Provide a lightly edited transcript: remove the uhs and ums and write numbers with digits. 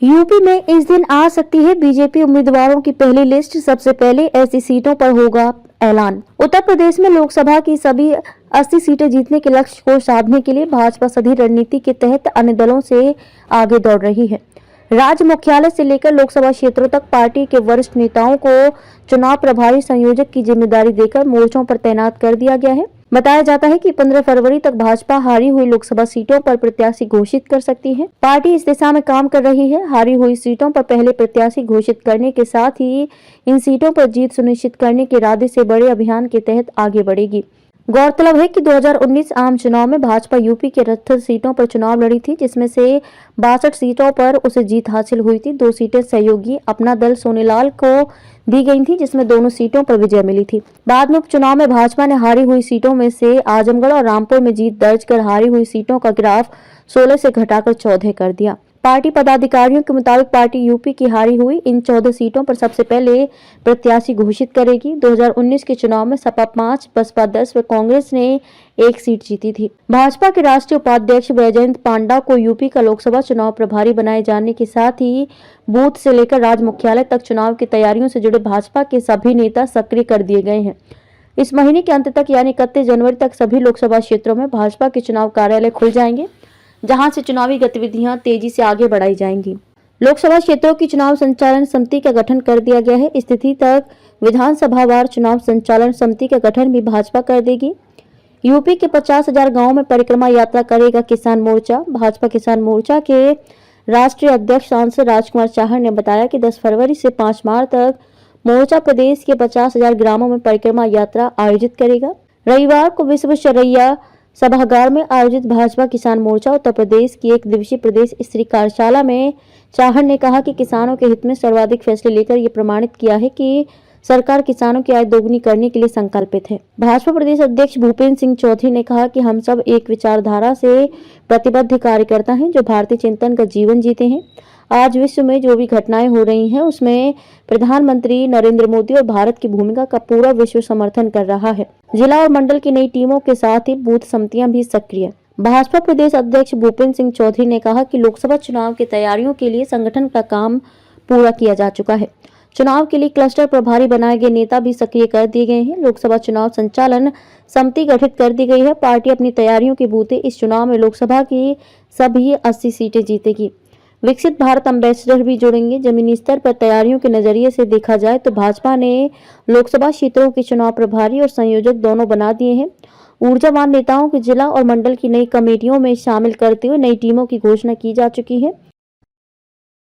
UP में इस दिन आ सकती है बीजेपी उम्मीदवारों की पहली लिस्ट। सबसे पहले ऐसी सीटों पर होगा ऐलान। उत्तर प्रदेश में लोकसभा की सभी 80 सीटें जीतने के लक्ष्य को साधने के लिए भाजपा सभी रणनीति के तहत अन्य दलों से आगे दौड़ रही है। राज्य मुख्यालय से लेकर लोकसभा क्षेत्रों तक पार्टी के वरिष्ठ नेताओं को चुनाव प्रभारी संयोजक की जिम्मेदारी देकर मोर्चों पर तैनात कर दिया गया है। बताया जाता है कि 15 फरवरी तक भाजपा हारी हुई लोकसभा सीटों पर प्रत्याशी घोषित कर सकती है। पार्टी इस दिशा में काम कर रही है। हारी हुई सीटों पर पहले प्रत्याशी घोषित करने के साथ ही इन सीटों पर जीत सुनिश्चित करने के इरादे से बड़े अभियान के तहत आगे बढ़ेगी। गौरतलब है कि 2019 आम चुनाव में भाजपा यूपी के 78 सीटों पर चुनाव लड़ी थी, जिसमें से 62 सीटों पर उसे जीत हासिल हुई थी। 2 सीटें सहयोगी अपना दल सोनेलाल को दी गई थी, जिसमें दोनों सीटों पर विजय मिली थी। बाद में उपचुनाव में भाजपा ने हारी हुई सीटों में से आजमगढ़ और रामपुर में जीत दर्ज कर हारी हुई सीटों का ग्राफ 16 से घटाकर 14 कर दिया। पार्टी पदाधिकारियों के मुताबिक पार्टी यूपी की हारी हुई इन 14 सीटों पर सबसे पहले प्रत्याशी घोषित करेगी। 2019 के चुनाव में सपा 5, बसपा 10 व कांग्रेस ने 1 सीट जीती थी। भाजपा के राष्ट्रीय उपाध्यक्ष बैजयंत पांडा को यूपी का लोकसभा चुनाव प्रभारी बनाए जाने के साथ ही बूथ से लेकर राज्य मुख्यालय तक चुनाव की तैयारियों से जुड़े भाजपा के सभी नेता सक्रिय कर दिए गए हैं। इस महीने के अंत तक यानी 31 जनवरी तक सभी लोकसभा क्षेत्रों में भाजपा के चुनाव कार्यालय खुल जाएंगे, जहां से चुनावी गतिविधियां तेजी से आगे बढ़ाई जाएंगी। लोकसभा क्षेत्रों की चुनाव संचालन समिति का गठन कर दिया गया है। स्थिति तक विधानसभावार चुनाव संचालन समिति का गठन भी भाजपा कर देगी। यूपी के 50,000 गांवों में परिक्रमा यात्रा करेगा किसान मोर्चा। भाजपा किसान मोर्चा के राष्ट्रीय अध्यक्ष सांसद राजकुमार चाहर ने बताया कि 10 फरवरी से 5 मार्च तक मोर्चा प्रदेश के 50,000 ग्रामों में परिक्रमा यात्रा आयोजित करेगा। रविवार को विश्व शरैया सभागार में आयोजित भाजपा किसान मोर्चा उत्तर प्रदेश की 1 दिवसीय प्रदेश स्तरीय कार्यशाला में चाहर ने कहा कि किसानों के हित में सर्वाधिक फैसले लेकर ये प्रमाणित किया है कि सरकार किसानों की आय दोगुनी करने के लिए संकल्पित है। भाजपा प्रदेश अध्यक्ष भूपेंद्र सिंह चौधरी ने कहा कि हम सब एक विचारधारा से प्रतिबद्ध कार्यकर्ता हैं जो भारतीय चिंतन का जीवन जीते हैं। आज विश्व में जो भी घटनाएं हो रही हैं उसमें प्रधानमंत्री नरेंद्र मोदी और भारत की भूमिका का पूरा विश्व समर्थन कर रहा है। जिला और मंडल की नई टीमों के साथ ही बूथ समितियां भी सक्रिय। भाजपा प्रदेश अध्यक्ष भूपेंद्र सिंह चौधरी ने कहा कि लोकसभा चुनाव की तैयारियों के लिए संगठन का काम पूरा किया जा चुका है। चुनाव के लिए क्लस्टर प्रभारी बनाए गए नेता भी सक्रिय कर दिए गए हैं। लोकसभा चुनाव संचालन समिति गठित कर दी गई है। पार्टी अपनी तैयारियों के बूते इस चुनाव में लोकसभा की सभी 80 सीटें जीतेगी। विकसित भारत एम्बेसडर भी जुड़ेंगे। जमीनी स्तर पर तैयारियों के नजरिए से देखा जाए तो भाजपा ने लोकसभा क्षेत्रों के चुनाव प्रभारी और संयोजक दोनों बना दिए हैं। ऊर्जावान नेताओं के जिला और मंडल की नई कमेटियों में शामिल करते हुए नई टीमों की घोषणा की जा चुकी है।